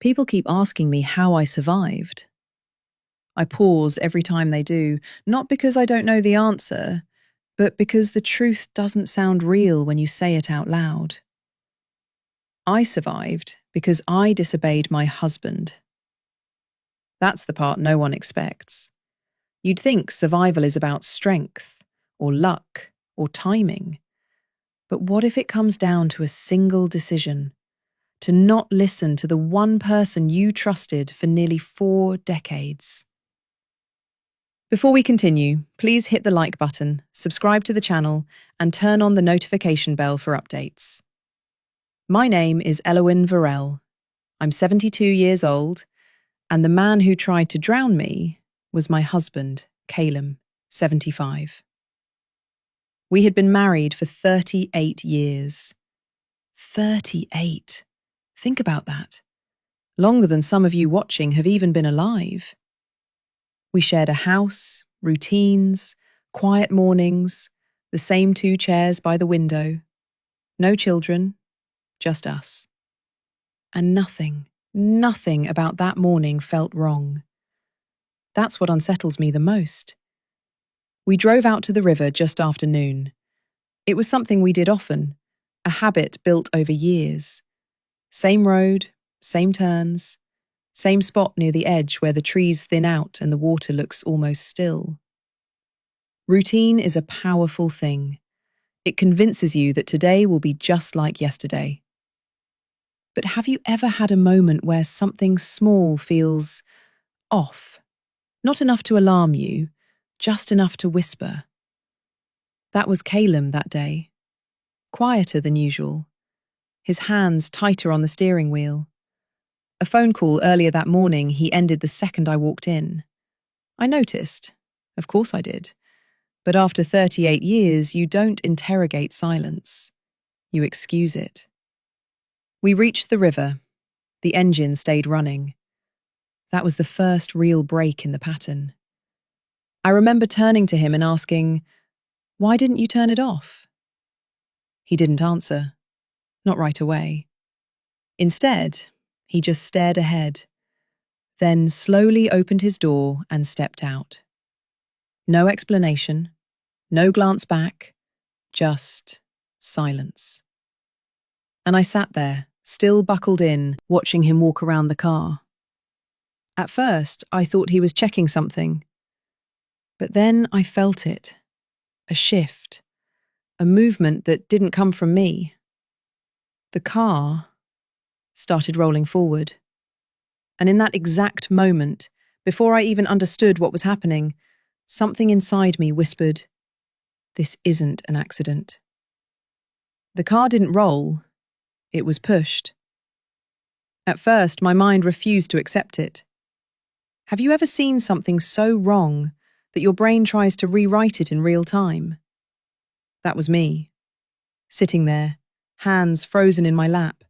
People keep asking me how I survived. I pause every time they do, not because I don't know the answer, but because the truth doesn't sound real when you say it out loud. I survived because I disobeyed my husband. That's the part no one expects. You'd think survival is about strength, or luck, or timing. But what if it comes down to a single decision? To not listen to the one person you trusted for nearly 4 decades. Before we continue, please hit the like button, subscribe to the channel, and turn on the notification bell for updates. My name is Elowyn Varell. I'm 72 years old, and the man who tried to drown me was my husband, Calum, 75. We had been married for 38 years. 38. Think about that. Longer than some of you watching have even been alive. We shared a house, routines, quiet mornings, the same 2 chairs by the window. No children, just us. And nothing about that morning felt wrong. That's what unsettles me the most. We drove out to the river just after noon. It was something we did often, a habit built over years. Same road, same turns, same spot near the edge where the trees thin out and the water looks almost still. Routine is a powerful thing. It convinces you that today will be just like yesterday. But have you ever had a moment where something small feels off? Not enough to alarm you, just enough to whisper. That was Calum that day. Quieter than usual. His hands tighter on the steering wheel. A phone call earlier that morning he ended the second I walked in. I noticed. Of course I did. But after 38 years, you don't interrogate silence. You excuse it. We reached the river. The engine stayed running. That was the first real break in the pattern. I remember turning to him and asking, "Why didn't you turn it off?" He didn't answer. Not right away. Instead, he just stared ahead, then slowly opened his door and stepped out. No explanation, no glance back, just silence. And I sat there, still buckled in, watching him walk around the car. At first, I thought he was checking something. But then I felt it. A shift. A movement that didn't come from me. The car started rolling forward. And in that exact moment, before I even understood what was happening, something inside me whispered, "This isn't an accident." The car didn't roll. It was pushed. At first, my mind refused to accept it. Have you ever seen something so wrong that your brain tries to rewrite it in real time? That was me. Sitting there, hands frozen in my lap,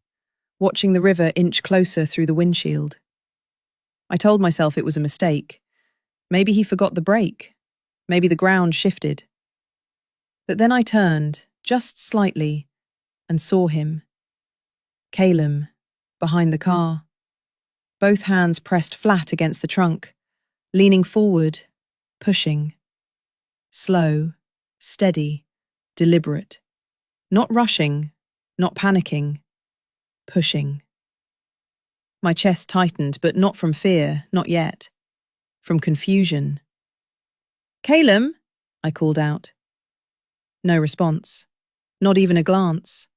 watching the river inch closer through the windshield. I told myself it was a mistake. Maybe he forgot the brake. Maybe the ground shifted. But then I turned, just slightly, and saw him. Calum, behind the car. Both hands pressed flat against the trunk, leaning forward, pushing. Slow, steady, deliberate. Not rushing, not panicking. Pushing. My chest tightened, but not from fear, not yet. From confusion. "Calum," I called out. No response. Not even a glance.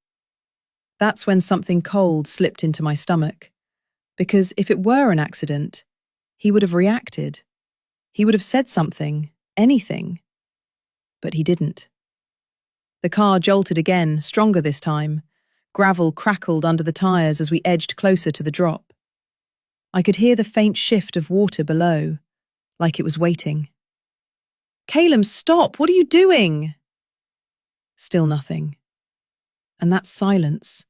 That's when something cold slipped into my stomach. Because if it were an accident, he would have reacted. He would have said something, anything. But he didn't. The car jolted again, stronger this time. Gravel crackled under the tyres as we edged closer to the drop. I could hear the faint shift of water below, like it was waiting. "Calum, stop! What are you doing?" Still nothing. And that silence,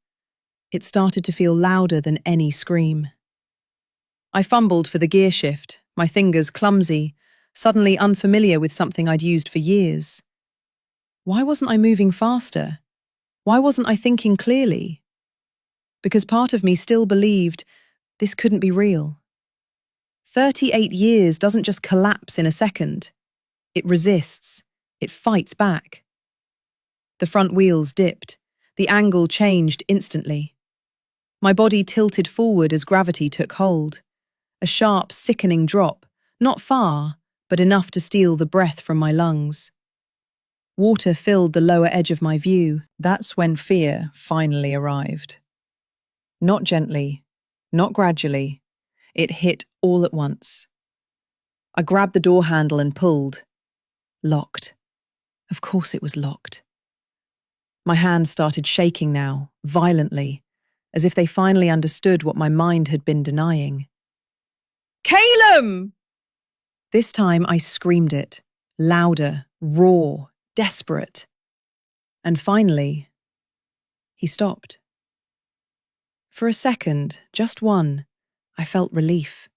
it started to feel louder than any scream. I fumbled for the gear shift, my fingers clumsy, suddenly unfamiliar with something I'd used for years. Why wasn't I moving faster? Why wasn't I thinking clearly? Because part of me still believed This couldn't be real. 38 years doesn't just collapse in a second. It resists. It fights back. The front wheels dipped. The angle changed instantly. My body tilted forward as gravity took hold. A sharp, sickening drop, not far, but enough to steal the breath from my lungs. Water filled the lower edge of my view. That's when fear finally arrived. Not gently, not gradually. It hit all at once. I grabbed the door handle and pulled. Locked. Of course it was locked. My hands started shaking now, violently, as if they finally understood what my mind had been denying. Calum! This time I screamed it, louder, raw, desperate. And finally, he stopped. For a second, just one, I felt relief.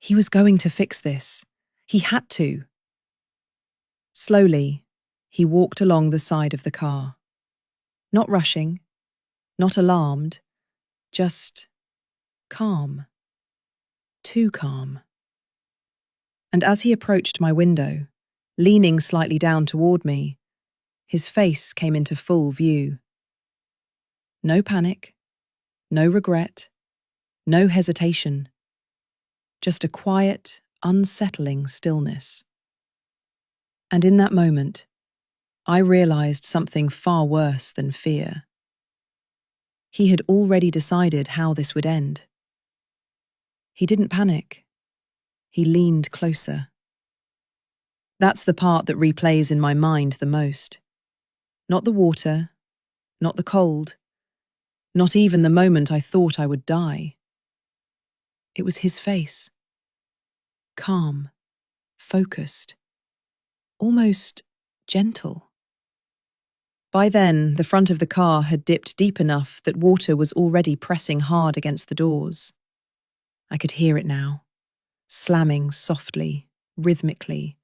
He was going to fix this. He had to. Slowly, he walked along the side of the car. Not rushing, not alarmed, just calm. Too calm. And as he approached my window, leaning slightly down toward me, his face came into full view. No panic, no regret, no hesitation. Just a quiet, unsettling stillness. And in that moment, I realized something far worse than fear. He had already decided how this would end. He didn't panic. He leaned closer. That's the part that replays in my mind the most. Not the water, not the cold, not even the moment I thought I would die. It was his face. Calm, focused, almost gentle. By then, the front of the car had dipped deep enough that water was already pressing hard against the doors. I could hear it now, slamming softly, rhythmically,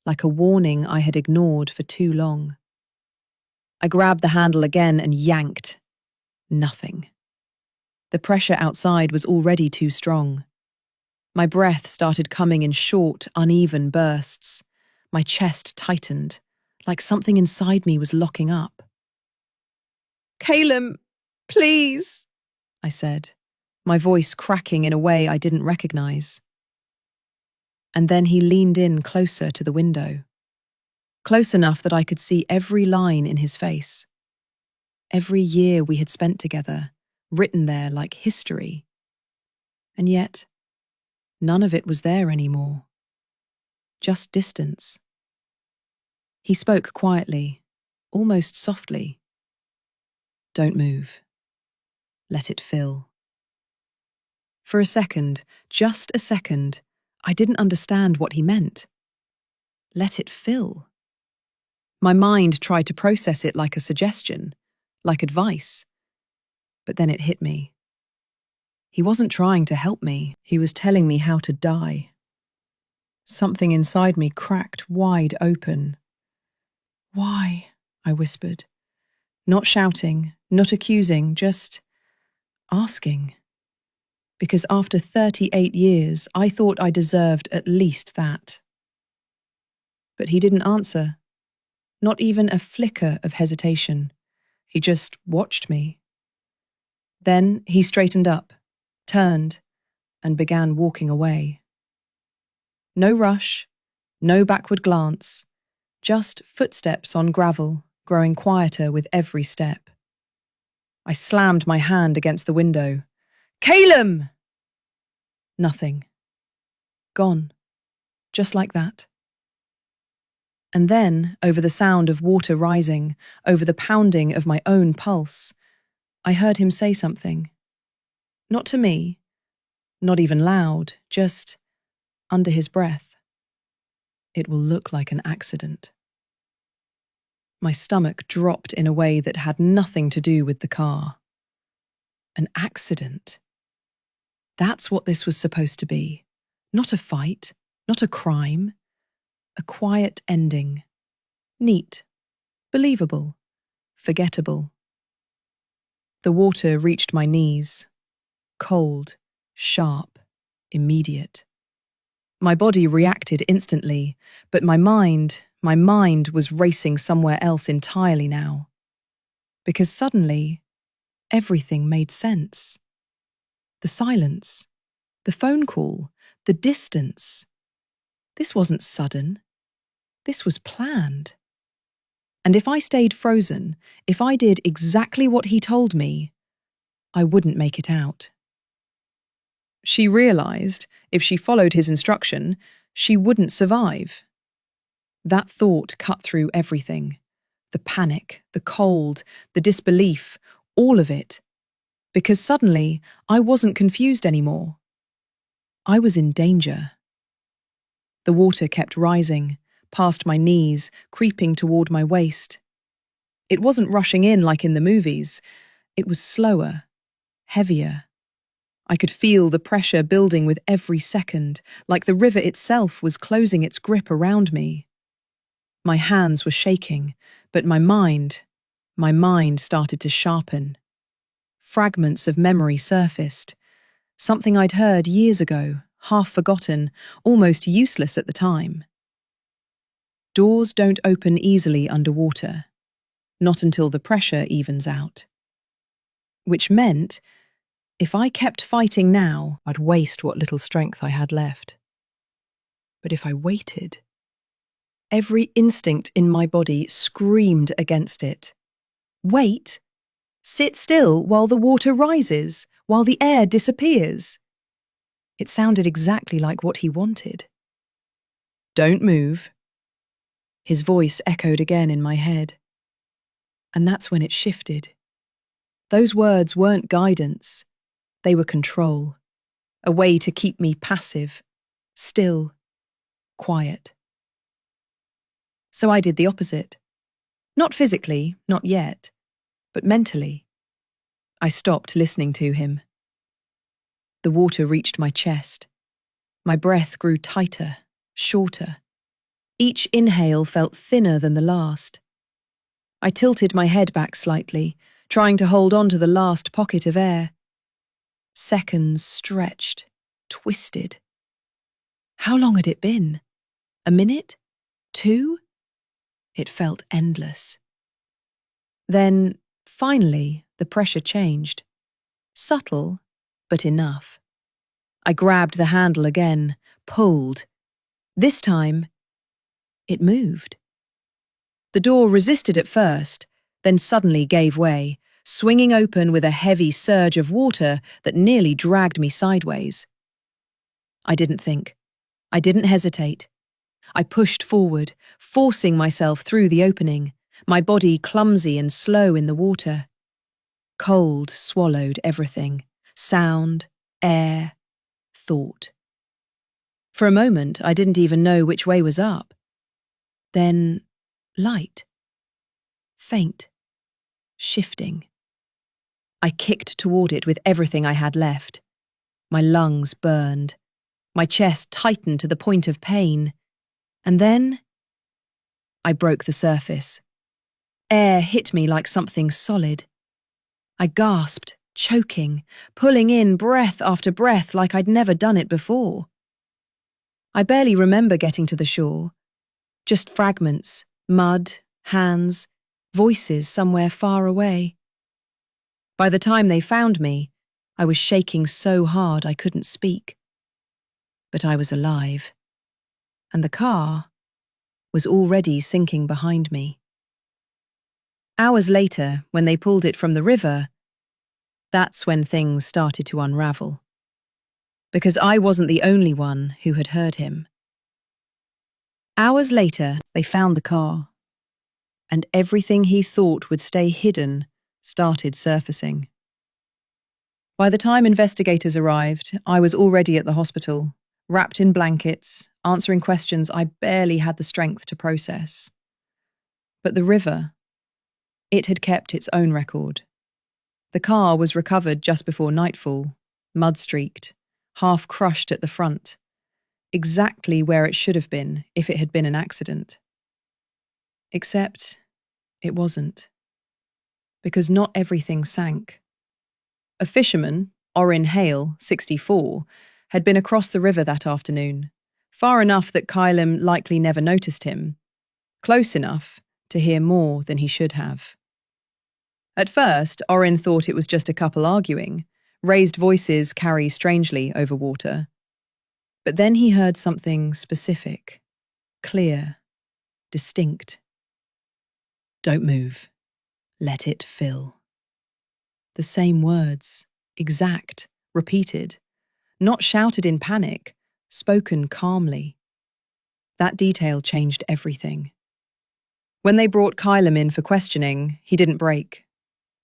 like a warning I had ignored for too long. I grabbed the handle again and yanked. Nothing. The pressure outside was already too strong. My breath started coming in short, uneven bursts. My chest tightened, like something inside me was locking up. Calum, please, I said, my voice cracking in a way I didn't recognize. And then he leaned in closer to the window, close enough that I could see every line in his face. Every year we had spent together, written there like history. And yet, none of it was there anymore. Just distance. He spoke quietly, almost softly. Don't move. Let it fill. For a second, just a second, I didn't understand what he meant. Let it fill. My mind tried to process it like a suggestion, like advice. But then it hit me. He wasn't trying to help me. He was telling me how to die. Something inside me cracked wide open. Why? I whispered. Not shouting, not accusing, just asking. Because after 38 years, I thought I deserved at least that. But he didn't answer. Not even a flicker of hesitation. He just watched me. Then he straightened up, turned, and began walking away. No rush, no backward glance, just footsteps on gravel, growing quieter with every step. I slammed my hand against the window. Calum! Nothing. Gone. Just like that. And then, over the sound of water rising, over the pounding of my own pulse, I heard him say something. Not to me, not even loud, just under his breath. It will look like an accident. My stomach dropped in a way that had nothing to do with the car. An accident. That's what this was supposed to be. Not a fight, not a crime. A quiet ending. Neat. Believable. Forgettable. The water reached my knees. Cold, sharp, immediate. My body reacted instantly, but my mind was racing somewhere else entirely now. Because suddenly, everything made sense. The silence, the phone call, the distance. This wasn't sudden. This was planned. And if I stayed frozen, if I did exactly what he told me, I wouldn't make it out. She realized, if she followed his instruction, she wouldn't survive. That thought cut through everything. The panic, the cold, the disbelief, all of it. Because suddenly, I wasn't confused anymore. I was in danger. The water kept rising, past my knees, creeping toward my waist. It wasn't rushing in like in the movies. It was slower, heavier. I could feel the pressure building with every second, like the river itself was closing its grip around me. My hands were shaking, but my mind started to sharpen. Fragments of memory surfaced. Something I'd heard years ago, half forgotten, almost useless at the time. Doors don't open easily underwater, not until the pressure evens out. Which meant, if I kept fighting now, I'd waste what little strength I had left. But if I waited, every instinct in my body screamed against it. Wait. Sit still while the water rises, while the air disappears. It sounded exactly like what he wanted. Don't move. His voice echoed again in my head. And that's when it shifted. Those words weren't guidance. They were control. A way to keep me passive, still, quiet. So I did the opposite. Not physically, not yet, but mentally. I stopped listening to him. The water reached my chest. My breath grew tighter, shorter. Each inhale felt thinner than the last. I tilted my head back slightly, trying to hold on to the last pocket of air. Seconds stretched, twisted. How long had it been? A minute? 2? It felt endless. Then, finally, the pressure changed. Subtle, but enough. I grabbed the handle again, pulled. This time, it moved. The door resisted at first, then suddenly gave way, swinging open with a heavy surge of water that nearly dragged me sideways. I didn't think. I didn't hesitate. I pushed forward, forcing myself through the opening, my body clumsy and slow in the water. Cold swallowed everything. Sound, air, thought. For a moment, I didn't even know which way was up. Then, light. Faint. Shifting. I kicked toward it with everything I had left. My lungs burned. My chest tightened to the point of pain. And then, I broke the surface. Air hit me like something solid. I gasped, choking, pulling in breath after breath like I'd never done it before. I barely remember getting to the shore. Just fragments, mud, hands, voices somewhere far away. By the time they found me, I was shaking so hard I couldn't speak. But I was alive. And the car was already sinking behind me. Hours later, when they pulled it from the river, that's when things started to unravel. Because I wasn't the only one who had heard him. Hours later, they found the car, and everything he thought would stay hidden started surfacing. By the time investigators arrived, I was already at the hospital, wrapped in blankets, answering questions I barely had the strength to process. But the river, it had kept its own record. The car was recovered just before nightfall, mud-streaked, half crushed at the front, exactly where it should have been if it had been an accident. Except it wasn't. Because not everything sank. A fisherman, Orrin Hale, 64, had been across the river that afternoon, far enough that Kylam likely never noticed him, close enough to hear more than he should have. At first, Orrin thought it was just a couple arguing. Raised voices carry strangely over water. But then he heard something specific, clear, distinct. "Don't move. Let it fill." The same words, exact, repeated, not shouted in panic, spoken calmly. That detail changed everything. When they brought Kylam in for questioning, he didn't break.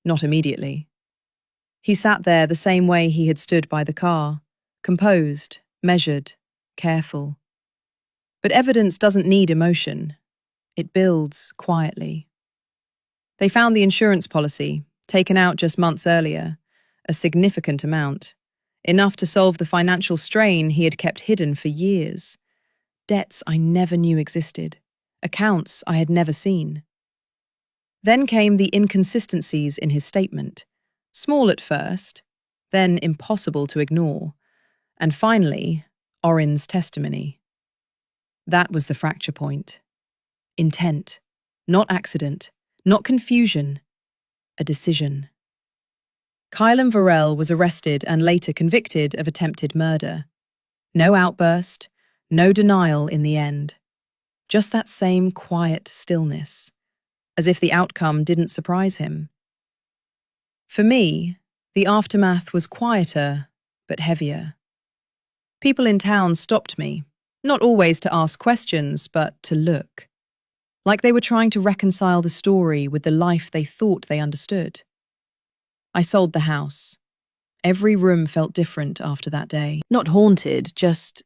Not immediately. He sat there the same way he had stood by the car, composed, measured, careful. But evidence doesn't need emotion. It builds quietly. They found the insurance policy, taken out just months earlier, a significant amount, enough to solve the financial strain he had kept hidden for years. Debts I never knew existed, accounts I had never seen. Then came the inconsistencies in his statement, small at first, then impossible to ignore, and finally, Orrin's testimony. That was the fracture point. Intent, not accident, not confusion, a decision. Kylam Varel was arrested and later convicted of attempted murder. No outburst, no denial in the end. Just that same quiet stillness, as if the outcome didn't surprise him. For me, the aftermath was quieter, but heavier. People in town stopped me, not always to ask questions, but to look. Like they were trying to reconcile the story with the life they thought they understood. I sold the house. Every room felt different after that day. Not haunted, just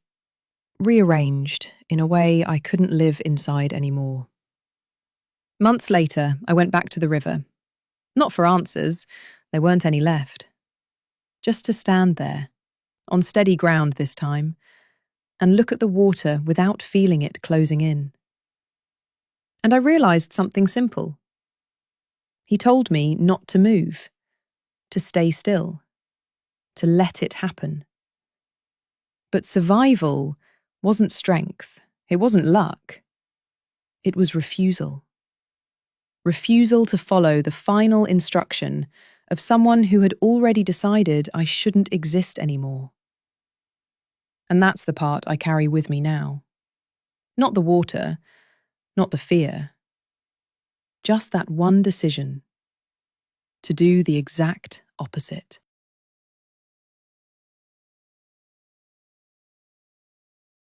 rearranged in a way I couldn't live inside anymore. Months later, I went back to the river. Not for answers, there weren't any left. Just to stand there, on steady ground this time, and look at the water without feeling it closing in. And I realized something simple. He told me not to move, to stay still, to let it happen. But survival wasn't strength, it wasn't luck. It was refusal. Refusal to follow the final instruction of someone who had already decided I shouldn't exist anymore. And that's the part I carry with me now. Not the water, not the fear. Just that one decision. To do the exact opposite.